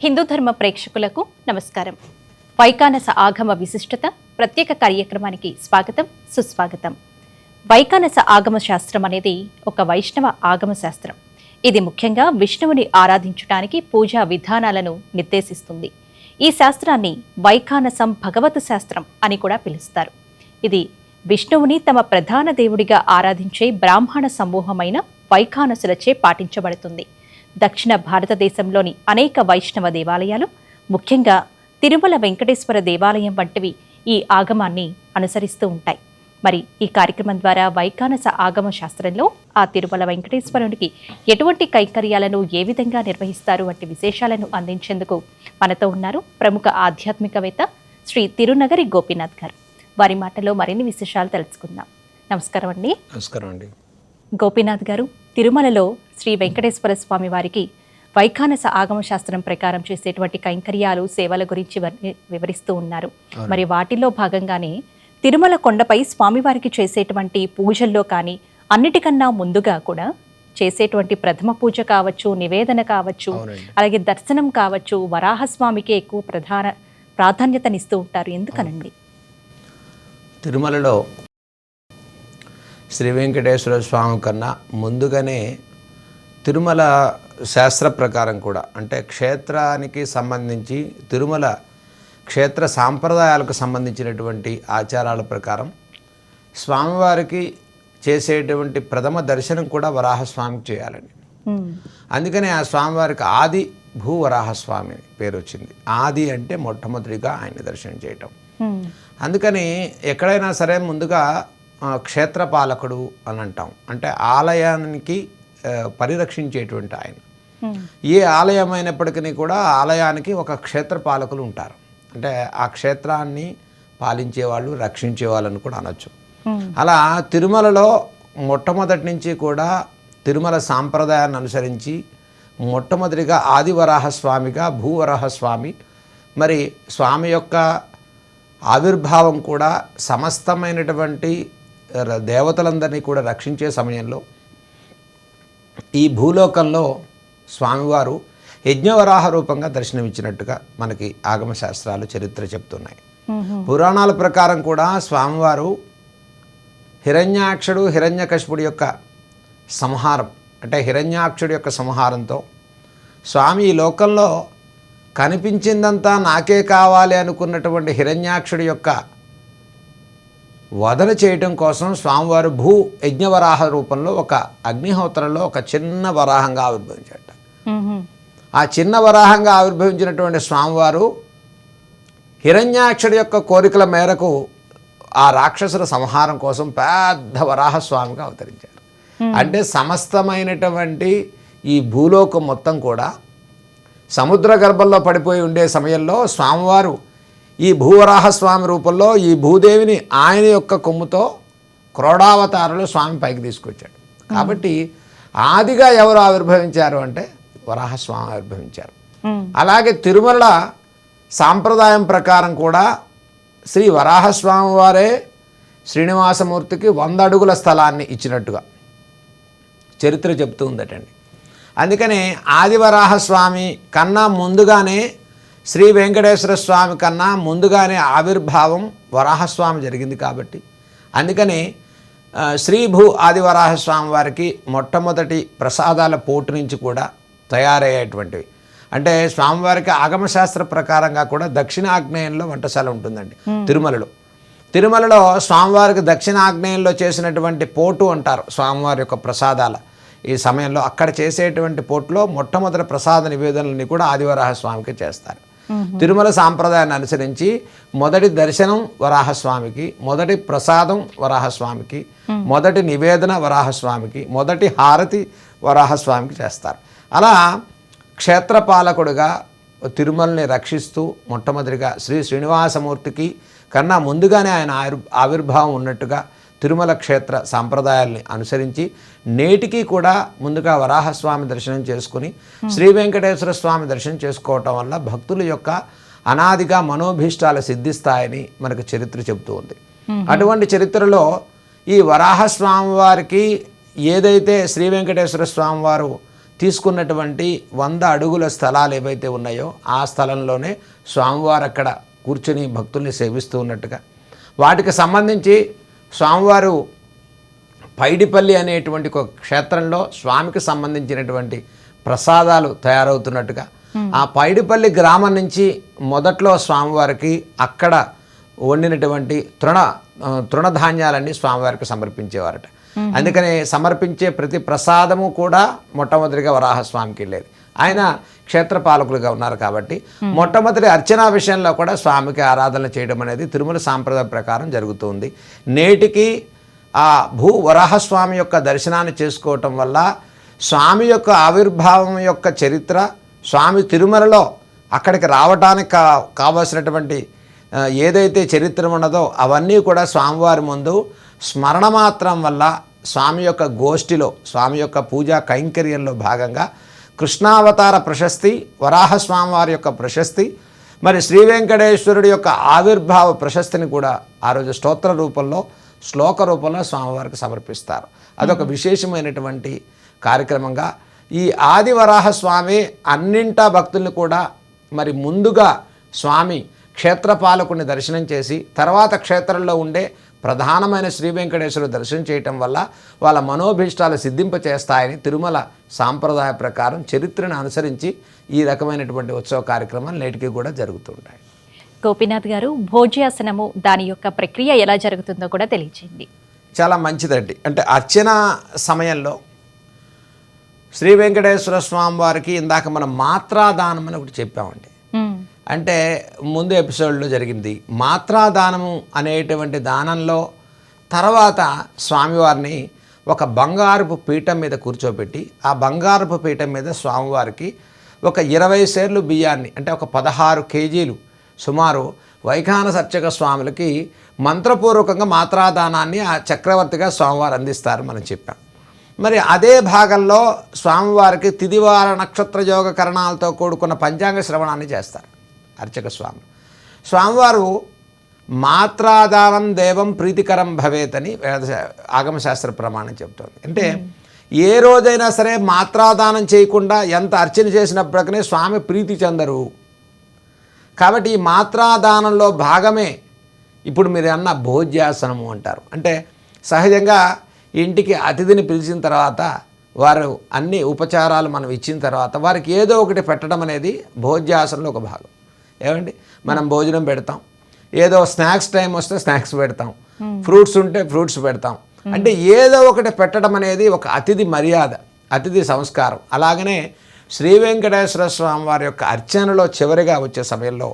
హిందూ ధర్మ ప్రేక్షకులకు నమస్కారం. వైకానస ఆగమ విశిష్టత ప్రత్యేక కార్యక్రమానికి స్వాగతం, సుస్వాగతం. వైకానస ఆగమ శాస్త్రం అనేది ఒక వైష్ణవ ఆగమ శాస్త్రం. ఇది ముఖ్యంగా విష్ణువుని ఆరాధించడానికి పూజా విధానాలను నిర్దేశిస్తుంది. ఈ శాస్త్రాన్ని వైకానసం భగవత్ శాస్త్రం అని కూడా పిలుస్తారు. ఇది విష్ణువుని తమ ప్రధాన దేవుడిగా ఆరాధించే బ్రాహ్మణ సమూహమైన వైకానసులచే పాటించబడుతుంది. దక్షిణ భారతదేశంలోని అనేక వైష్ణవ దేవాలయాలు, ముఖ్యంగా తిరుమల వెంకటేశ్వర దేవాలయం వంటివి ఈ ఆగమాన్ని అనుసరిస్తూ ఉంటాయి. మరి ఈ కార్యక్రమం ద్వారా వైకానస ఆగమ శాస్త్రంలో ఆ తిరుమల వెంకటేశ్వరునికి ఎటువంటి కైంకర్యాలను ఏ విధంగా నిర్వహిస్తారు వంటి విశేషాలను అందించేందుకు మనతో ఉన్నారు ప్రముఖ ఆధ్యాత్మికవేత్త శ్రీ తిరునగరి గోపీనాథ్ గారు. వారి మాటలో మరిన్ని విశేషాలు తెలుసుకుందాం. నమస్కారం అండి. నమస్కారం అండి. గోపీనాథ్ గారు, తిరుమలలో శ్రీ వెంకటేశ్వర స్వామి వారికి వైకానస ఆగమ శాస్త్రం ప్రకారం చేసేటువంటి కైంకర్యాలు, సేవల గురించి వివరిస్తూ ఉన్నారు. మరి వాటిలో భాగంగానే తిరుమల కొండపై స్వామివారికి చేసేటువంటి పూజల్లో కానీ అన్నిటికన్నా ముందుగా కూడా చేసేటువంటి ప్రథమ పూజ కావచ్చు, నివేదన కావచ్చు, అలాగే దర్శనం కావచ్చు, వరాహస్వామికి ఎక్కువ ప్రాధాన్యతనిస్తూ ఉంటారు. ఎందుకనండి? తిరుమలలో శ్రీ వెంకటేశ్వర స్వామి కన్నా ముందుగానే తిరుమల శాస్త్ర ప్రకారం కూడా, అంటే క్షేత్రానికి సంబంధించి తిరుమల క్షేత్ర సాంప్రదాయాలకు సంబంధించినటువంటి ఆచారాల ప్రకారం స్వామివారికి చేసేటువంటి ప్రథమ దర్శనం కూడా వరాహస్వామికి చేయాలని. అందుకనే ఆ స్వామివారికి ఆది భూ వరాహస్వామి పేరు వచ్చింది. ఆది అంటే మొట్టమొదటిగా ఆయన దర్శనం చేయటం. అందుకని ఎక్కడైనా సరే ముందుగా క్షేత్రపాలకుడు అని అంటాం. అంటే ఆలయానికి పరిరక్షించేటువంటి ఆయన. ఏ ఆలయం అయినప్పటికీ కూడా ఆలయానికి ఒక క్షేత్రపాలకులు ఉంటారు. అంటే ఆ క్షేత్రాన్ని పాలించేవాళ్ళు, రక్షించేవాళ్ళని కూడా అనొచ్చు. అలా తిరుమలలో మొట్టమొదటి నుంచి కూడా తిరుమల సాంప్రదాయాన్ని అనుసరించి మొట్టమొదటిగా ఆదివరాహస్వామిగా భూవరాహస్వామి, మరి స్వామి యొక్క ఆవిర్భావం కూడా సమస్తమైనటువంటి దేవతలందరినీ కూడా రక్షించే సమయంలో ఈ భూలోకంలో స్వామివారు యజ్ఞవరాహ రూపంగా దర్శనమిచ్చినట్టుగా మనకి ఆగమ శాస్త్రాలు, చరిత్ర చెప్తున్నాయి. పురాణాల ప్రకారం కూడా స్వామివారు హిరణ్యాక్షుడు, హిరణ్యకశిపుడి యొక్క సంహారం, అంటే హిరణ్యాక్షుడి యొక్క సంహారంతో స్వామి ఈ లోకంలో కనిపించిందంతా నాకే కావాలి అనుకున్నటువంటి హిరణ్యాక్షుడి యొక్క వదన చేయటం కోసం స్వామివారు భూ యజ్ఞవరాహ రూపంలో ఒక అగ్నిహోత్రంలో ఒక చిన్న వరాహంగా ఆవిర్భవించాట. ఆ చిన్న వరాహంగా ఆవిర్భవించినటువంటి స్వామివారు హిరణ్యాక్షుడి యొక్క కోరికల మేరకు ఆ రాక్షసుల సంహారం కోసం పెద్ద వరాహస్వామిగా అవతరించారు. అంటే సమస్తమైనటువంటి ఈ భూలోకం మొత్తం కూడా సముద్ర గర్భంలో పడిపోయి ఉండే సమయంలో స్వామివారు ఈ భూవరాహస్వామి రూపంలో ఈ భూదేవిని ఆయన యొక్క కొమ్ముతో క్రోడావతారంలో స్వామి పైకి తీసుకొచ్చాడు. కాబట్టి ఆదిగా ఎవరు ఆవిర్భవించారు అంటే వరాహస్వామి ఆవిర్భవించారు. అలాగే తిరుమల సాంప్రదాయం ప్రకారం కూడా శ్రీ వరాహస్వామి వారే శ్రీనివాసమూర్తికి 100 అడుగుల స్థలాన్ని ఇచ్చినట్టుగా చరిత్ర చెప్తూ ఉందటండి. అందుకని ఆదివరాహస్వామి కన్నా ముందుగానే శ్రీ వెంకటేశ్వర స్వామి కన్నా ముందుగానే ఆవిర్భావం వరాహస్వామి జరిగింది. కాబట్టి అందుకని శ్రీభూ ఆదివరాహస్వామి వారికి మొట్టమొదటి ప్రసాదాల పోటు నుంచి కూడా తయారయ్యేటువంటివి. అంటే స్వామివారికి ఆగమశాస్త్ర ప్రకారంగా కూడా దక్షిణాగ్నేయంలో వంటశాల ఉంటుందండి తిరుమలలో స్వామివారికి దక్షిణాగ్నేయంలో చేసినటువంటి పోటు అంటారు స్వామివారి యొక్క ప్రసాదాల ఈ సమయంలో. అక్కడ చేసేటువంటి పోటులో మొట్టమొదటి ప్రసాద నివేదనలని కూడా ఆదివరాహస్వామికి చేస్తారు. తిరుమల సాంప్రదాయాన్ని అనుసరించి మొదటి దర్శనం వరాహస్వామికి, మొదటి ప్రసాదం వరాహస్వామికి, మొదటి నివేదన వరాహస్వామికి, మొదటి హారతి వరాహస్వామికి చేస్తారు. అలా క్షేత్రపాలకుడుగా తిరుమలని రక్షిస్తూ మొట్టమొదటిగా శ్రీ శ్రీనివాసమూర్తికి కన్నా ముందుగానే ఆయన ఆవిర్భావం ఉన్నట్టుగా తిరుమల క్షేత్ర సాంప్రదాయాల్ని అనుసరించి నేటికి కూడా ముందుగా వరాహస్వామి దర్శనం చేసుకుని శ్రీ వెంకటేశ్వర స్వామి దర్శనం చేసుకోవటం వల్ల భక్తుల యొక్క అనాదిగా మనోభీష్టాలు సిద్ధిస్తాయని మనకు చరిత్ర చెబుతూ ఉంది. అటువంటి చరిత్రలో ఈ వరాహస్వామి వారికి ఏదైతే శ్రీ వెంకటేశ్వర స్వామి వారు తీసుకున్నటువంటి 100 అడుగుల స్థలాలు ఏవైతే ఉన్నాయో ఆ స్థలంలోనే స్వామివారు అక్కడ కూర్చొని భక్తుల్ని సేవిస్తూ ఉన్నట్టుగా, వాటికి సంబంధించి స్వామివారు పైడిపల్లి అనేటువంటి ఒక క్షేత్రంలో స్వామికి సంబంధించినటువంటి ప్రసాదాలు తయారవుతున్నట్టుగా, ఆ పైడిపల్లి గ్రామం నుంచి మొదట్లో స్వామివారికి అక్కడ వండినటువంటి తృణధాన్యాలన్నీ స్వామివారికి సమర్పించేవారట. అందుకని సమర్పించే ప్రతి ప్రసాదము కూడా మొట్టమొదటిగా వరాహస్వామికి వెళ్ళేది. ఆయన క్షేత్రపాలకులుగా ఉన్నారు కాబట్టి మొట్టమొదటి అర్చనా విషయంలో కూడా స్వామికి ఆరాధన చేయడం అనేది తిరుమల సాంప్రదాయ ప్రకారం జరుగుతుంది. నేటికి ఆ వరాహస్వామి యొక్క దర్శనాన్ని చేసుకోవటం వల్ల స్వామి యొక్క ఆవిర్భావం యొక్క చరిత్ర, స్వామి తిరుమలలో అక్కడికి రావడానికి కావలసినటువంటి ఏదైతే చరిత్ర ఉన్నదో అవన్నీ కూడా స్వామివారి ముందు స్మరణ మాత్రం వల్ల స్వామి యొక్క గోష్ఠిలో, స్వామి యొక్క పూజా కైంకర్యంలో భాగంగా కృష్ణావతార ప్రశస్తి, వరాహస్వామివారి యొక్క ప్రశస్తి, మరి శ్రీ వెంకటేశ్వరుడి యొక్క ఆవిర్భావ ప్రశస్తిని కూడా ఆ రోజు స్తోత్ర రూపంలో, శ్లోక రూపంలో స్వామివారికి సమర్పిస్తారు. అదొక విశేషమైనటువంటి కార్యక్రమంగా ఈ ఆది వరాహస్వామి అన్నింటా భక్తుల్ని కూడా మరి ముందుగా స్వామి క్షేత్రపాలకుని దర్శనం చేసి తర్వాత క్షేత్రంలో ఉండే ప్రధానమైన శ్రీ వెంకటేశ్వరుడు దర్శనం చేయటం వల్ల వాళ్ళ మనోభీష్టాలు సిద్ధింపచేస్తాయని తిరుమల సాంప్రదాయ ప్రకారం చరిత్రను అనుసరించి ఈ రకమైనటువంటి ఉత్సవ కార్యక్రమాలు నేటికి కూడా జరుగుతుంటాయి. గోపీనాథ్ గారు, భోజ్యాసనము దాని యొక్క ప్రక్రియ ఎలా జరుగుతుందో కూడా తెలియచేయండి. చాలా మంచిదండి. అంటే అర్చన సమయంలో శ్రీ వెంకటేశ్వర స్వామి వారికి ఇందాక మనం మాత్రాదానం అని ఒకటి చెప్పామండి. అంటే ముందు ఎపిసోడ్లో జరిగింది మాత్రాదానము అనేటువంటి దానంలో తర్వాత స్వామివారిని ఒక బంగారపు పీఠం మీద కూర్చోబెట్టి ఆ బంగారపు పీఠం మీద స్వామివారికి ఒక 20 సేర్లు బియ్యాన్ని, అంటే ఒక 16 కేజీలు సుమారు వైఖానస అర్చక స్వాములకి మంత్రపూర్వకంగా మాత్రాదానాన్ని ఆ చక్రవర్తిగా స్వామివారు అందిస్తారు మనం చెప్పాం. మరి అదే భాగంలో స్వామివారికి తిదివార నక్షత్ర యోగ కరణాలతో కూడుకున్న పంచాంగ శ్రవణాన్ని చేస్తారు అర్చక స్వామి. స్వామివారు మాత్రాదానం దేవం ప్రీతికరం భవేత్ అని ఆగమశాస్త్ర ప్రమాణం చెబుతోంది. అంటే ఏ రోజైనా సరే మాత్రాదానం చేయకుండా ఎంత అర్చన చేసినప్పటికీ స్వామి ప్రీతి చెందరు. కాబట్టి ఈ మాత్రాదానంలో భాగమే ఇప్పుడు మీరు అన్న భోజ్యాసనము అంటారు. అంటే సహజంగా ఇంటికి అతిథిని పిలిచిన తర్వాత వారు అన్ని ఉపచారాలు మనం ఇచ్చిన తర్వాత వారికి ఏదో ఒకటి పెట్టడం అనేది భోజ్యాసనంలో ఒక భాగం. ఏమండి, మనం భోజనం పెడతాం, ఏదో స్నాక్స్ టైం వస్తే స్నాక్స్ పెడతాం, ఫ్రూట్స్ ఉంటే ఫ్రూట్స్ పెడతాం. అంటే ఏదో ఒకటి పెట్టడం అనేది ఒక అతిథి మర్యాద, అతిథి సంస్కారం. అలాగనే శ్రీ వెంకటేశ్వర స్వామి వారి యొక్క అర్చనలో చివరిగా వచ్చే సమయంలో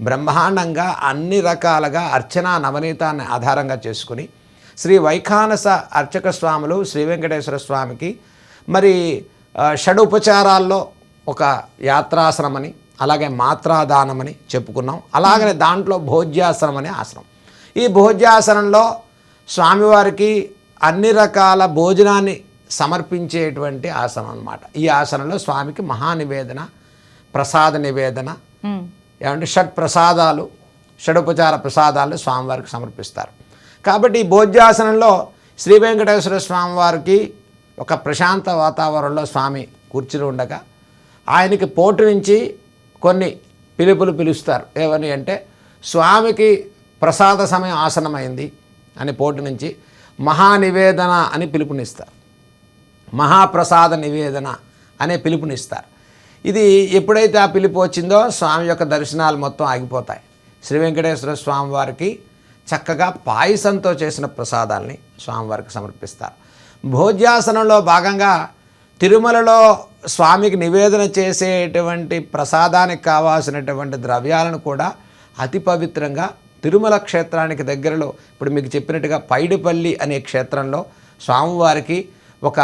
బ్రహ్మాండంగా అన్ని రకాలుగా అర్చనా నవనీతాన్ని ఆధారంగా చేసుకుని శ్రీ వైఖానస అర్చక స్వాములు శ్రీ వెంకటేశ్వర స్వామికి మరి షడుపచారాల్లో ఒక యాత్రాసనమని, అలాగే మాత్రాదానమని చెప్పుకున్నాం. అలాగనే దాంట్లో భోజ్యాసనం అనే ఆసనం. ఈ భోజ్యాసనంలో స్వామివారికి అన్ని రకాల భోజనాన్ని సమర్పించేటువంటి ఆసనం అన్నమాట. ఈ ఆసనంలో స్వామికి మహానివేదన, ప్రసాద నివేదన, ఏమంటే ప్రసాదాలు, షడుపచార ప్రసాదాలు స్వామివారికి సమర్పిస్తారు. కాబట్టి ఈ భోజ్యాసనంలో శ్రీ వెంకటేశ్వర స్వామి వారికి ఒక ప్రశాంత వాతావరణంలో స్వామి కూర్చుని ఉండగా ఆయనకి పోటు నుంచి కొన్ని పిలుస్తారు. ఏమని అంటే స్వామికి ప్రసాద సమయం ఆసనమైంది అని పోటు నుంచి మహానివేదన అని పిలుపునిస్తారు, మహాప్రసాద నివేదన అనే పిలుపునిస్తారు. ఇది ఎప్పుడైతే ఆ పిలుపు వచ్చిందో స్వామి యొక్క దర్శనాలు మొత్తం ఆగిపోతాయి. శ్రీ వెంకటేశ్వర స్వామి వారికి చక్కగా పాయసంతో చేసిన ప్రసాదాల్ని స్వామివారికి సమర్పిస్తారు. భోజ్యాసనంలో భాగంగా తిరుమలలో స్వామికి నివేదన చేసేటువంటి ప్రసాదానికి కావాల్సినటువంటి ద్రవ్యాలను కూడా అతి పవిత్రంగా తిరుమల క్షేత్రానికి దగ్గరలో ఇప్పుడు మీకు చెప్పినట్టుగా పైడిపల్లి అనే క్షేత్రంలో స్వామివారికి ఒక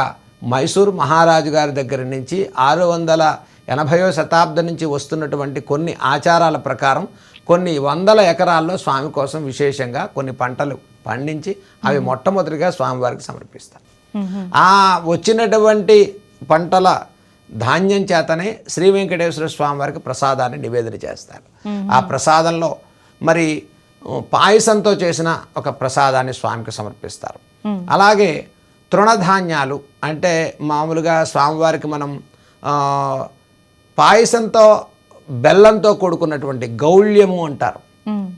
మైసూరు మహారాజు గారి దగ్గర నుంచి 680వ శతాబ్దం నుంచి వస్తున్నటువంటి కొన్ని ఆచారాల ప్రకారం కొన్ని వందల ఎకరాల్లో స్వామి కోసం విశేషంగా కొన్ని పంటలు పండించి అవి మొట్టమొదటిగా స్వామివారికి సమర్పిస్తారు. ఆ వచ్చినటువంటి పంటల ధాన్యం చేతనే శ్రీ వెంకటేశ్వర స్వామి వారికి ప్రసాదాన్ని నివేదన చేస్తారు. ఆ ప్రసాదంలో మరి పాయసంతో చేసిన ఒక ప్రసాదాన్ని స్వామికి సమర్పిస్తారు. అలాగే తృణధాన్యాలు అంటే మామూలుగా స్వామివారికి మనం పాయసంతో బెల్లంతో కూడుకున్నటువంటి గౌళ్యము అంటారు,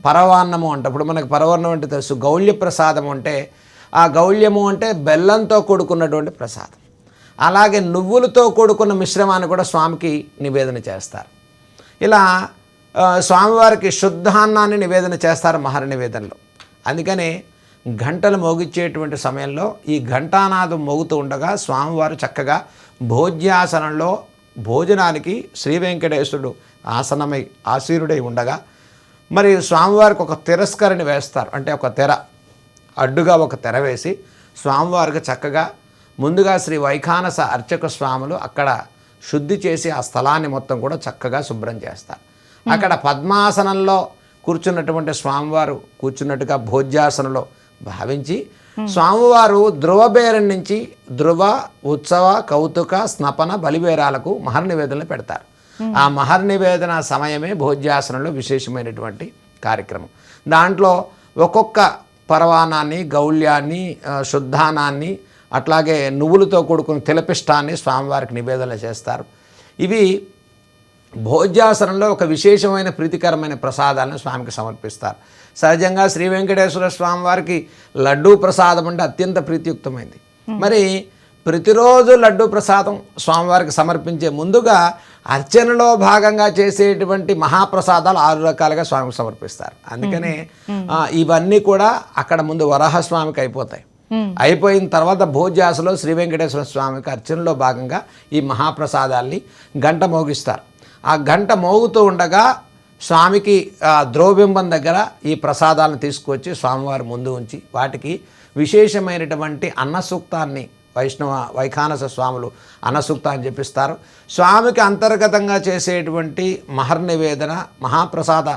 పరవాన్నము అంటారు. ఇప్పుడు మనకు పరవాన్నం అంటే తెలుసు, గౌళ్య ప్రసాదం అంటే ఆ గౌళ్యము అంటే బెల్లంతో కూడుకున్నటువంటి ప్రసాదం. అలాగే నువ్వులతో కూడుకున్న మిశ్రమాన్ని కూడా స్వామికి నివేదన చేస్తారు. ఇలా స్వామివారికి శుద్ధాన్నాన్ని నివేదన చేస్తారు మహర నివేదనలో. అందుకనే గంటలు మోగించేటువంటి సమయంలో ఈ ఘంటానాదం మోగుతూ ఉండగా స్వామివారు చక్కగా భోజ్యాసనంలో భోజనానికి శ్రీ వెంకటేశ్వరుడు ఆసనమై ఆసీనుడై ఉండగా మరి స్వామివారికి ఒక తిరస్కరణి వేస్తారు. అంటే ఒక తెర, అడ్డుగా ఒక తెర వేసి స్వామివారికి చక్కగా ముందుగా శ్రీ వైఖానస అర్చక స్వాములు అక్కడ శుద్ధి చేసి ఆ స్థలాన్ని మొత్తం కూడా చక్కగా శుభ్రం చేస్తారు. అక్కడ పద్మాసనంలో కూర్చున్నటువంటి స్వామివారు కూర్చున్నట్టుగా భోజ్యాసనంలో భావించి స్వామివారు ధ్రువబేరం నుంచి ధ్రువ, ఉత్సవ, కౌతుక, స్నపన, బలిబేరాలకు మహర్ నివేదనలు పెడతారు. ఆ మహర్ నివేదన సమయమే భోజ్యాసనంలో విశేషమైనటువంటి కార్యక్రమం. దాంట్లో ఒక్కొక్క పరవానాన్ని, గౌళ్యాన్ని, శుద్ధానాన్ని, అట్లాగే నువ్వులతో కూడుకుని తిలపిష్టాన్ని స్వామివారికి నివేదన చేస్తారు. ఇవి భోజ్యాసనంలో ఒక విశేషమైన ప్రీతికరమైన ప్రసాదాలను స్వామికి సమర్పిస్తారు. సహజంగా శ్రీ వెంకటేశ్వర స్వామి వారికి లడ్డూ ప్రసాదం అంటే అత్యంత ప్రీతియుక్తమైంది. మరి ప్రతిరోజు లడ్డూ ప్రసాదం స్వామివారికి సమర్పించే ముందుగా అర్చనలో భాగంగా చేసేటువంటి మహాప్రసాదాలు 6 రకాలుగా స్వామికి సమర్పిస్తారు. అందుకనే ఇవన్నీ కూడా అక్కడ ముందు వరాహస్వామికి అయిపోతాయి. అయిపోయిన తర్వాత భోజ్యాసలో శ్రీ వెంకటేశ్వర స్వామికి అర్చనలో భాగంగా ఈ మహాప్రసాదాల్ని గంట మోగిస్తారు. ఆ గంట మోగుతూ ఉండగా స్వామికి ద్రోబింబం దగ్గర ఈ ప్రసాదాలను తీసుకొచ్చి స్వామివారి ముందు ఉంచి వాటికి విశేషమైనటువంటి అన్నసూక్తాన్ని వైఖానస స్వాములు అన్నసూక్తాన్ని చెప్పిస్తారు. స్వామికి అంతర్గతంగా చేసేటువంటి మహర్ నివేదన మహాప్రసాద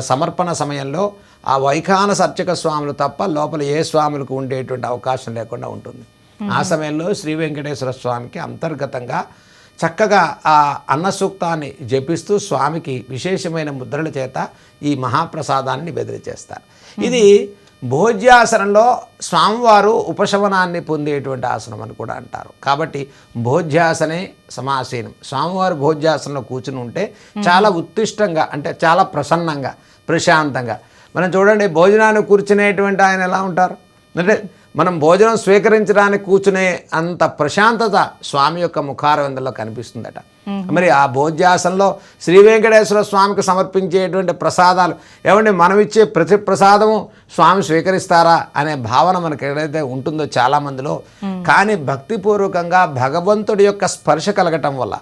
సమర్పణ సమయంలో ఆ వైఖానస అర్చక స్వాములు తప్ప లోపల ఏ స్వాములకు ఉండేటువంటి అవకాశం లేకుండా ఉంటుంది. ఆ సమయంలో శ్రీ వెంకటేశ్వర స్వామికి అంతర్గతంగా చక్కగా ఆ అన్నసూక్తాన్ని జపిస్తూ స్వామికి విశేషమైన ముద్రల చేత ఈ మహాప్రసాదాన్ని నివేదన చేస్తారు. ఇది భోజ్యాసనంలో స్వామివారు ఉపశమనాన్ని పొందేటువంటి ఆసనం అని కూడా అంటారు. కాబట్టి భోజ్యాసనే సమాసీనం. స్వామివారు భోజ్యాసనంలో కూర్చుని ఉంటే చాలా ఉత్తిష్టంగా, అంటే చాలా ప్రసన్నంగా, ప్రశాంతంగా. మనం చూడండి, భోజనాన్ని కూర్చునేటువంటి ఆయన ఎలా ఉంటారు అంటే మనం భోజనం స్వీకరించడానికి కూర్చునే అంత ప్రశాంతత స్వామి యొక్క ముఖారవిందంలో కనిపిస్తుందట. మరి ఆ భోజ్యాసనంలో శ్రీ వెంకటేశ్వర స్వామికి సమర్పించేటువంటి ప్రసాదాలు ఏమంటే మనం ఇచ్చే ప్రతి ప్రసాదము స్వామి స్వీకరిస్తారా అనే భావన మనకి ఏదైతే ఉంటుందో చాలామందిలో, కానీ భక్తిపూర్వకంగా భగవంతుడి యొక్క స్పర్శ కలగటం వల్ల,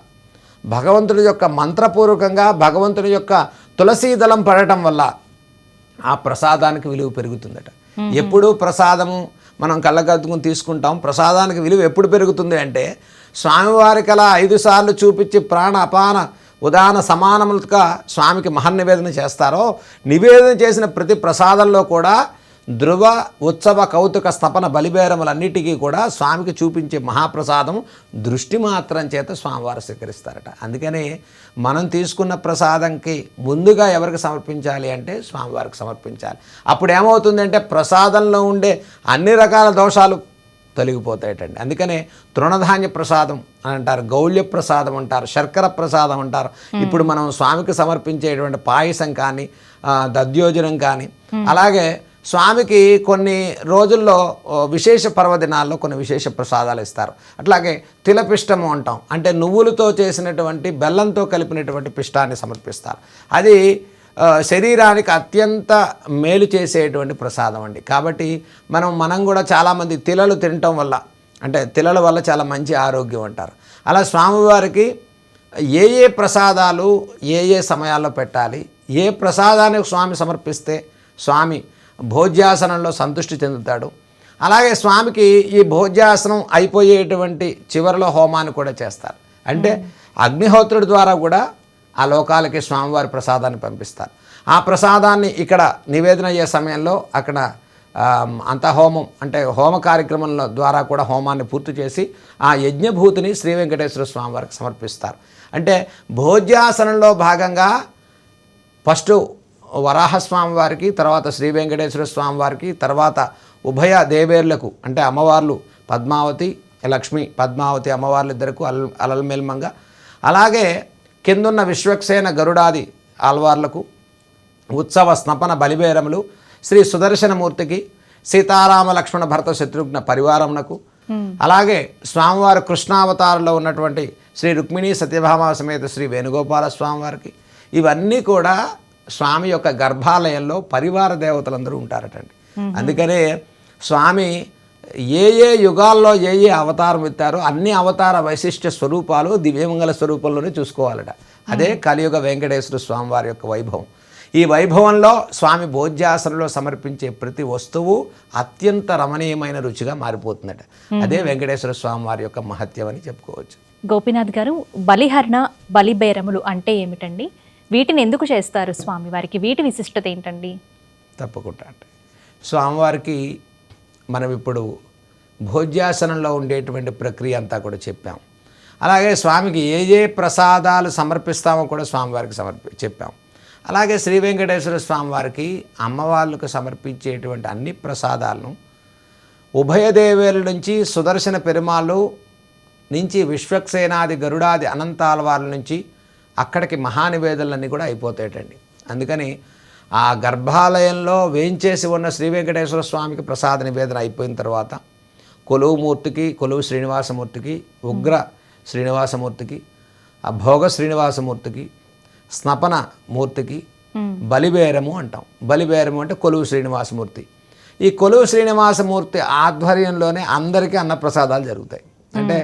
భగవంతుడి యొక్క మంత్రపూర్వకంగా భగవంతుడి యొక్క తులసీదళం పడటం వల్ల ఆ ప్రసాదానికి విలువ పెరుగుతుందట. ఎప్పుడు ప్రసాదము మనం కళ్ళకద్దుకుని తీసుకుంటాం, ప్రసాదానికి విలువ ఎప్పుడు పెరుగుతుంది అంటే స్వామివారికి అలా 5 సార్లు చూపించి ప్రాణ అపాన ఉదాన సమానములుగా స్వామికి మహర్నివేదన చేస్తారో, నివేదన చేసిన ప్రతి ప్రసాదంలో కూడా ధ్రువ, ఉత్సవ, కౌతుక, స్తపన, బలిబేరములన్నిటికీ కూడా స్వామికి చూపించే మహాప్రసాదం దృష్టి మాత్రం చేత స్వామివారు స్వీకరిస్తారట. అందుకని మనం తీసుకున్న ప్రసాదంకి ముందుగా ఎవరికి సమర్పించాలి అంటే స్వామివారికి సమర్పించాలి. అప్పుడు ఏమవుతుందంటే ప్రసాదంలో ఉండే అన్ని రకాల దోషాలు తొలగిపోతాయటండి. అందుకనే తృణధాన్య ప్రసాదం అని అంటారు, గౌళ్య ప్రసాదం అంటారు, శర్కర ప్రసాదం అంటారు. ఇప్పుడు మనం స్వామికి సమర్పించేటువంటి పాయసం కానీ, దధ్యోజనం కానీ, అలాగే స్వామికి కొన్ని రోజుల్లో విశేష పర్వదినాల్లో కొన్ని విశేష ప్రసాదాలు ఇస్తారు. అట్లాగే తిలపిష్టము అంటాం, అంటే నువ్వులతో చేసినటువంటి బెల్లంతో కలిపినటువంటి పిష్టాన్ని సమర్పిస్తారు. అది శరీరానికి అత్యంత మేలు చేసేటువంటి ప్రసాదం అండి. కాబట్టి మనం కూడా చాలామంది తిలలు తినటం వల్ల, అంటే తిలల వల్ల చాలా మంచి ఆరోగ్యం అంటారు. అలా స్వామివారికి ఏ ప్రసాదాలు ఏ సమయాల్లో పెట్టాలి, ఏ ప్రసాదానికి స్వామి సమర్పిస్తే స్వామి భోజ్యాసనంలో సంతృష్టి చెందుతాడు. అలాగే స్వామికి ఈ భోజ్యాసనం అయిపోయేటువంటి చివరిలో హోమాన్ని కూడా చేస్తారు. అంటే అగ్నిహోత్రుడి ద్వారా కూడా ఆ లోకాలకి స్వామివారి ప్రసాదాన్ని పంపిస్తారు. ఆ ప్రసాదాన్ని ఇక్కడ నివేదన అయ్యే సమయంలో అక్కడ అంతహోమం అంటే హోమ కార్యక్రమంలో ద్వారా కూడా హోమాన్ని పూర్తి చేసి ఆ యజ్ఞభూతిని శ్రీ వెంకటేశ్వర స్వామివారికి సమర్పిస్తారు. అంటే భోజ్యాసనంలో భాగంగా ఫస్ట్ వరాహస్వామి వారికి, తర్వాత శ్రీ వెంకటేశ్వర స్వామి వారికి, తర్వాత ఉభయ దేవేర్లకు అంటే అమ్మవార్లు పద్మావతి లక్ష్మి, పద్మావతి అమ్మవార్లు ఇద్దరికి అలల్మేల్మంగా, అలాగే కిందున్న విశ్వక్సేన గరుడాది ఆల్వార్లకు ఉత్సవ స్నపన బలిబేరములు శ్రీ సుదర్శనమూర్తికి సీతారామ లక్ష్మణ భరత శత్రుఘ్న పరివారమునకు అలాగే స్వామివారి కృష్ణావతారంలో ఉన్నటువంటి శ్రీ రుక్మిణీ సత్యభామ సమేత శ్రీ వేణుగోపాల స్వామివారికి ఇవన్నీ కూడా స్వామి యొక్క గర్భాలయంలో పరివార దేవతలందరూ ఉంటారటండి. అందుకనే స్వామి ఏ యుగాల్లో ఏ అవతారం ఎత్తారో అన్ని అవతార వైశిష్ట్య స్వరూపాలు దివ్యమంగళ స్వరూపంలోనే చూసుకోవాలట. అదే కలియుగ వెంకటేశ్వర స్వామి వారి యొక్క వైభవం. ఈ వైభవంలో స్వామి భోజ్యాసనంలో సమర్పించే ప్రతి వస్తువు అత్యంత రమణీయమైన రుచిగా మారిపోతుందట. అదే వెంకటేశ్వర స్వామి వారి యొక్క మహత్యం అని చెప్పుకోవచ్చు. గోపీనాథ్ గారు, బలిహరణ బలిబేరములు అంటే ఏమిటండి? వీటిని ఎందుకు చేస్తారు స్వామివారికి? వీటి విశిష్టత ఏంటండి? తప్పకుండా అంటే స్వామివారికి మనం ఇప్పుడు భోజ్యాసనంలో ఉండేటువంటి ప్రక్రియ అంతా కూడా చెప్పాం. అలాగే స్వామికి ఏ ప్రసాదాలు సమర్పిస్తామో కూడా స్వామివారికి చెప్పాం. అలాగే శ్రీ వెంకటేశ్వర స్వామివారికి అమ్మవార్లకు సమర్పించేటువంటి అన్ని ప్రసాదాలను ఉభయదేవేల నుంచి సుదర్శన పెరుమాళ్ళు నుంచి విశ్వక్సేనాది గరుడాది అనంతాలవార్ల నుంచి అక్కడికి మహానివేదనలన్నీ కూడా అయిపోతాయటండి. అందుకని ఆ గర్భాలయంలో వేయించేసి ఉన్న శ్రీ వెంకటేశ్వర స్వామికి ప్రసాద నివేదన అయిపోయిన తర్వాత కొలువుమూర్తికి, కొలువు శ్రీనివాసమూర్తికి, ఉగ్ర శ్రీనివాసమూర్తికి, ఆ భోగ శ్రీనివాసమూర్తికి, స్నపన మూర్తికి బలిబేరము అంటాం. బలిబేరము అంటే కొలువు శ్రీనివాసమూర్తి. ఈ కొలువు శ్రీనివాసమూర్తి ఆధ్వర్యంలోనే అందరికీ అన్నప్రసాదాలు జరుగుతాయి. అంటే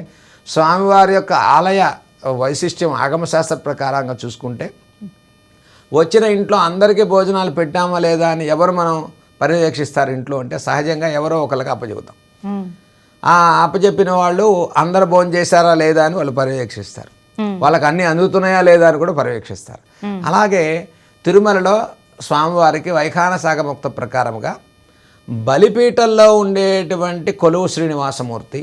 స్వామివారి యొక్క ఆలయ వైశిష్ట్యం ఆగమశాస్త్ర ప్రకారంగా చూసుకుంటే వచ్చిన ఇంట్లో అందరికీ భోజనాలు పెట్టామా లేదా అని ఎవరు మనం పర్యవేక్షిస్తారు ఇంట్లో అంటే సహజంగా ఎవరో ఒకరికి అప్పచెబుతాం. ఆ అప్పచెప్పిన వాళ్ళు అందరు భోజనం చేశారా లేదా అని వాళ్ళు పర్యవేక్షిస్తారు. వాళ్ళకి అన్నీ అందుతున్నాయా లేదా అని కూడా పర్యవేక్షిస్తారు. అలాగే తిరుమలలో స్వామివారికి వైఖానసాగముక్త ప్రకారముగా బలిపీఠంలో ఉండేటువంటి కొలువు శ్రీనివాసమూర్తి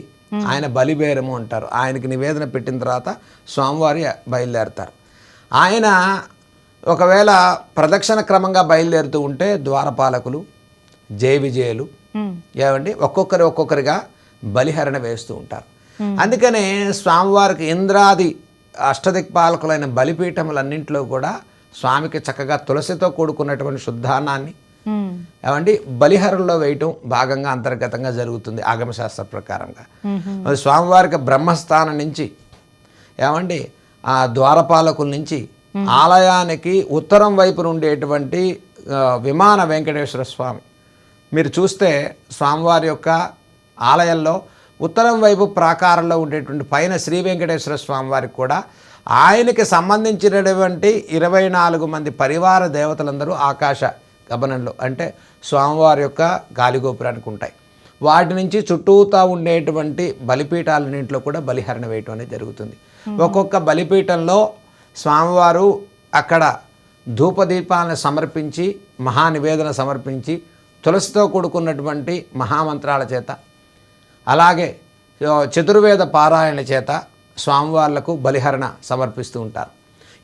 ఆయన బలిబేరము అంటారు. ఆయనకి నివేదన పెట్టిన తర్వాత స్వామివారి బయలుదేరుతారు. ఆయన ఒకవేళ ప్రదక్షిణ క్రమంగా బయలుదేరుతూ ఉంటే ద్వారపాలకులు, జయ విజయులు ఏమండి ఒక్కొక్కరిగా బలిహరణ వేస్తూ ఉంటారు. అందుకనే స్వామివారికి ఇంద్రాది అష్టదిక్పాలకులైన బలిపీఠములన్నింటిలో కూడా స్వామికి చక్కగా తులసితో కూడుకున్నటువంటి శుద్ధాన్నాన్ని ఏమండి బలిహరణలో వేయటం భాగంగా అంతర్గతంగా జరుగుతుంది ఆగమశాస్త్ర ప్రకారంగా. స్వామివారికి బ్రహ్మస్థానం నుంచి ఏమండి ఆ ద్వారపాలకుల నుంచి ఆలయానికి ఉత్తరం వైపున ఉండేటువంటి విమాన వెంకటేశ్వర స్వామి మీరు చూస్తే స్వామివారి యొక్క ఆలయంలో ఉత్తరం వైపు ప్రాకారంలో ఉండేటువంటి పైన శ్రీ వెంకటేశ్వర స్వామి వారికి కూడా ఆయనకి సంబంధించినటువంటి 24 మంది పరివార దేవతలందరూ ఆకాశ గమనంలో అంటే స్వామివారి యొక్క గాలిగోపురానికి ఉంటాయి. వాటి నుంచి చుట్టూతా ఉండేటువంటి బలిపీఠాలన్నింటిలో కూడా బలిహరణ వేయటం అనేది జరుగుతుంది. ఒక్కొక్క బలిపీఠంలో స్వామివారు అక్కడ ధూపదీపాలను సమర్పించి మహానివేదన సమర్పించి తులసితో కూడుకున్నటువంటి మహామంత్రాల చేత అలాగే చతుర్వేద పారాయణ చేత స్వామివార్లకు బలిహరణ సమర్పిస్తూ ఉంటారు.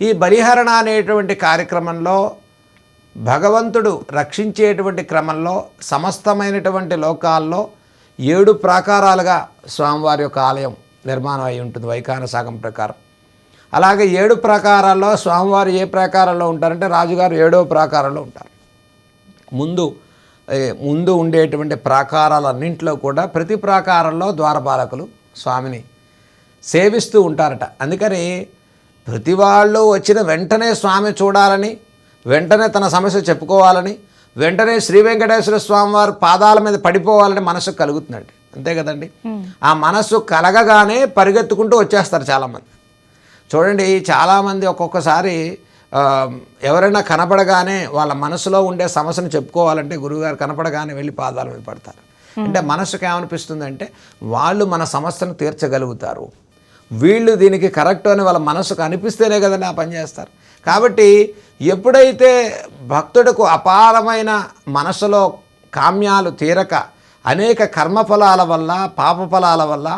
ఈ బలిహరణ అనేటువంటి కార్యక్రమంలో భగవంతుడు రక్షించేటువంటి క్రమంలో సమస్తమైనటువంటి లోకాల్లో 7 ప్రాకారాలుగా స్వామివారి యొక్క ఆలయం నిర్మాణం అయి ఉంటుంది వైఖానసాగం ప్రకారం. అలాగే 7 ప్రాకారాల్లో స్వామివారు ఏ ప్రాకారంలో ఉంటారంటే రాజుగారు 7వ ప్రాకారంలో ఉంటారు. ముందు ఉండేటువంటి ప్రాకారాలన్నింటిలో కూడా ప్రతి ప్రాకారంలో ద్వారపాలకులు స్వామిని సేవిస్తూ ఉంటారట. అందుకని ప్రతి వాళ్ళు వచ్చిన వెంటనే స్వామి చూడాలని, వెంటనే తన సమస్య చెప్పుకోవాలని, వెంటనే శ్రీ వెంకటేశ్వర స్వామి వారి పాదాల మీద పడిపోవాలని మనసు కలుగుతుందండి. అంతే కదండి. ఆ మనస్సు కలగగానే పరిగెత్తుకుంటూ వచ్చేస్తారు చాలామంది. చూడండి, చాలామంది ఒక్కొక్కసారి ఎవరైనా కనపడగానే వాళ్ళ మనసులో ఉండే సమస్యను చెప్పుకోవాలంటే గురువుగారు కనపడగానే వెళ్ళి పాదాల మీద పడతారు. అంటే మనసుకు ఏమనిపిస్తుందంటే వాళ్ళు మన సమస్యను తీర్చగలుగుతారు, వీళ్ళు దీనికి కరెక్ట్ అని వాళ్ళ మనసుకు అనిపిస్తేనే కదండి ఆ పని చేస్తారు. కాబట్టి ఎప్పుడైతే భక్తుడికి అపారమైన మనసులో కామ్యాలు తీరక అనేక కర్మఫలాల వల్ల పాపఫలాల వల్ల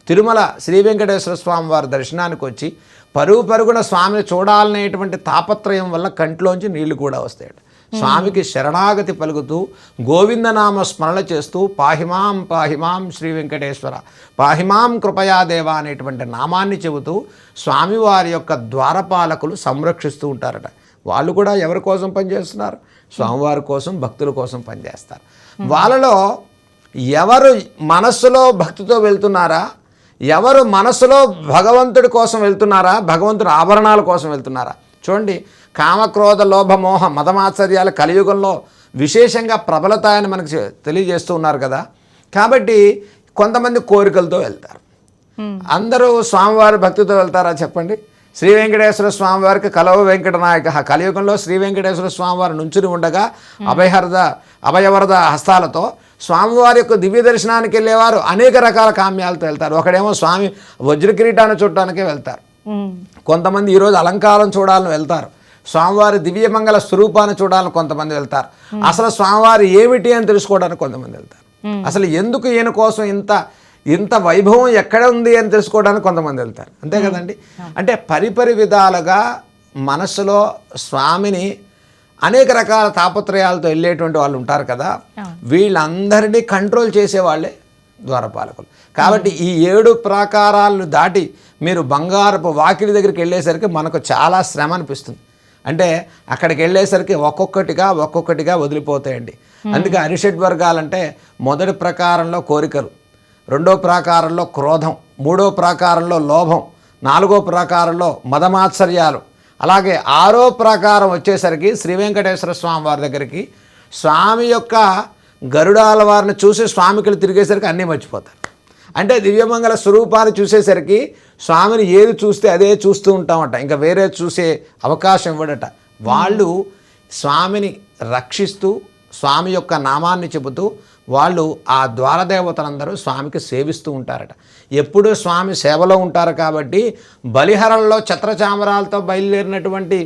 తిరుమల శ్రీ వెంకటేశ్వర స్వామి వారి దర్శనానికి వచ్చి పరుగున స్వామిని చూడాలనేటువంటి తాపత్రయం వల్ల కంట్లోంచి నీళ్లు కూడా వస్తాయట. స్వామికి శరణాగతి పలుకుతూ గోవిందనామ స్మరణ చేస్తూ పాహిమాం పాహిమాం శ్రీ వెంకటేశ్వర పాహిమాం కృపయాదేవ అనేటువంటి నామాన్ని చెబుతూ స్వామివారి యొక్క ద్వారపాలకులు సంరక్షిస్తూ ఉంటారట. వాళ్ళు కూడా ఎవరి కోసం పనిచేస్తున్నారు? స్వామివారి కోసం, భక్తుల కోసం పనిచేస్తారు. వాళ్ళలో ఎవరు మనస్సులో భక్తితో వెళ్తున్నారా, ఎవరు మనస్సులో భగవంతుడి కోసం వెళ్తున్నారా, భగవంతుడి ఆభరణాల కోసం వెళ్తున్నారా? చూడండి, కామక్రోధ లోభ మోహ మదమాత్సర్యాల కలియుగంలో విశేషంగా ప్రబలతాయని మనకు తెలియజేస్తూ ఉన్నారు కదా. కాబట్టి కొంతమంది కోరికలతో వెళ్తారు. అందరూ స్వామివారి భక్తితో వెళ్తారా చెప్పండి? శ్రీ వెంకటేశ్వర స్వామివారికి కలవ వెంకటనాయక, కలియుగంలో శ్రీ వెంకటేశ్వర స్వామివారి నుంచుని ఉండగా అభయవరద హస్తాలతో స్వామివారి యొక్క దివ్య దర్శనానికి వెళ్ళేవారు అనేక రకాల కామ్యాలతో వెళ్తారు. ఒకడేమో స్వామి వజ్రకిరీటాన్ని చూడటానికే వెళ్తారు. కొంతమంది ఈరోజు అలంకారం చూడాలని వెళ్తారు. స్వామివారి దివ్యమంగళ స్వరూపాన్ని చూడాలని కొంతమంది వెళ్తారు. అసలు స్వామివారి ఏమిటి అని తెలుసుకోవడానికి కొంతమంది వెళ్తారు. అసలు ఎందుకు ఈయన కోసం ఇంత వైభవం ఎక్కడ ఉంది అని తెలుసుకోవడానికి కొంతమంది వెళ్తారు. అంతే కదండి. అంటే పరిపరి విధాలుగా మనస్సులో స్వామిని అనేక రకాల తాపత్రయాలతో వెళ్ళేటువంటి వాళ్ళు ఉంటారు కదా. వీళ్ళందరినీ కంట్రోల్ చేసేవాళ్ళే ద్వారపాలకులు. కాబట్టి ఈ 7 ప్రాకారాలను దాటి మీరు బంగారపు వాకిలి దగ్గరికి వెళ్ళేసరికి మనకు చాలా శ్రమ అనిపిస్తుంది. అంటే అక్కడికి వెళ్ళేసరికి ఒక్కొక్కటిగా వదిలిపోతాయండి. అందుకే అరిషడ్ వర్గాలంటే మొదటి ప్రకారంలో కోరికలు, రెండో ప్రాకారంలో క్రోధం, మూడో ప్రాకారంలో లోభం, నాలుగో ప్రాకారంలో మదమాత్సర్యాలు, అలాగే 6వ ప్రాకారం వచ్చేసరికి శ్రీ వెంకటేశ్వర స్వామి వారి దగ్గరికి స్వామి యొక్క గరుడాల వారిని చూసి స్వామికి తిరిగేసరికి అన్నీ మర్చిపోతారు. అంటే దివ్యమంగళ స్వరూపాన్ని చూసేసరికి స్వామిని ఏది చూస్తే అదే చూస్తూ ఉంటామట, ఇంకా వేరే చూసే అవకాశం ఇవ్వడట. వాళ్ళు స్వామిని రక్షిస్తూ స్వామి యొక్క నామాన్ని చెబుతూ వాళ్ళు ఆ ద్వారదేవతలందరూ స్వామికి సేవిస్తూ ఉంటారట. ఎప్పుడూ స్వామి సేవలో ఉంటారు. కాబట్టి బలిహరణలో ఛత్రచామరాలతో బయలుదేరినటువంటి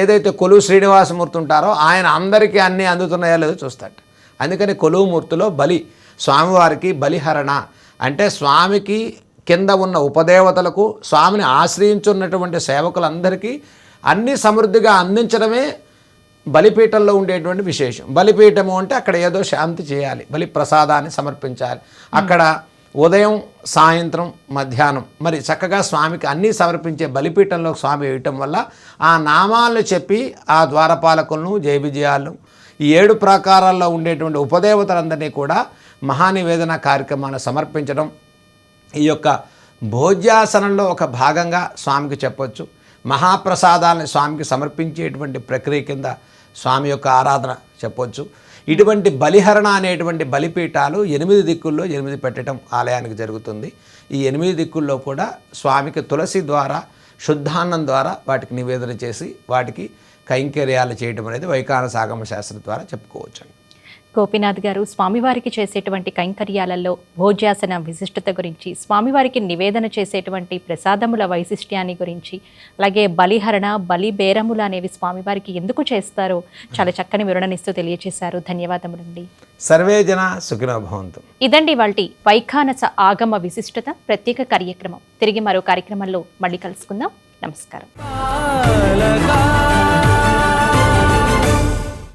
ఏదైతే కొలువు శ్రీనివాసమూర్తి ఉంటారో ఆయన అందరికీ అన్నీ అందుతున్నాయో లేదో చూస్తాడు. అందుకని కొలువు మూర్తిలో బలి స్వామివారికి బలిహరణ అంటే స్వామికి కింద ఉన్న ఉపదేవతలకు స్వామిని ఆశ్రయించున్నటువంటి సేవకులందరికీ అన్ని సమృద్ధిగా అందించడమే బలిపీఠంలో ఉండేటువంటి విశేషం. బలిపీఠము అంటే అక్కడ ఏదో శాంతి చేయాలి, బలి ప్రసాదాన్ని సమర్పించాలి. అక్కడ ఉదయం, సాయంత్రం, మధ్యాహ్నం మరి చక్కగా స్వామికి అన్నీ సమర్పించే బలిపీఠంలో స్వామి వేయటం వల్ల ఆ నామాలను చెప్పి ఆ ద్వారపాలకులను జయ విజయాలను ఈ 7 ప్రాకారాల్లో ఉండేటువంటి ఉపదేవతలందరినీ కూడా మహానివేదన కార్యక్రమాన్ని సమర్పించడం ఈ యొక్క భోజ్యాసనంలో ఒక భాగంగా స్వామికి చెప్పొచ్చు. మహాప్రసాదాలను స్వామికి సమర్పించేటువంటి ప్రక్రియ కింద స్వామి యొక్క ఆరాధన చెప్పొచ్చు. ఇటువంటి బలిహరణ అనేటువంటి బలిపీఠాలు 8 దిక్కుల్లో 8 పెట్టడం ఆలయానికి జరుగుతుంది. ఈ 8 దిక్కుల్లో కూడా స్వామికి తులసి ద్వారా, శుద్ధాన్నం ద్వారా వాటికి నివేదన చేసి వాటికి కైంకర్యాలు చేయడం అనేది వైఖానస ఆగమ శాస్త్రం ద్వారా చెప్పుకోవచ్చండి. గోపీనాథ్ గారు, స్వామివారికి చేసేటువంటి కైంకర్యాలలో భోజ్యాసన విశిష్టత గురించి, స్వామివారికి నివేదన చేసేటువంటి ప్రసాదముల వైశిష్ట్యాన్ని గురించి, అలాగే బలిహరణ, బలి బేరములు అనేవి స్వామివారికి ఎందుకు చేస్తారో చాలా చక్కని వివరణనిస్తూ తెలియజేశారు. ధన్యవాదములండి. సర్వే జన సుఖినో భవంతు. ఇదండి వాల్టి వైఖానస ఆగమ విశిష్టత ప్రత్యేక కార్యక్రమం. తిరిగి మరో కార్యక్రమంలో మళ్ళీ కలుసుకుందాం. నమస్కారం.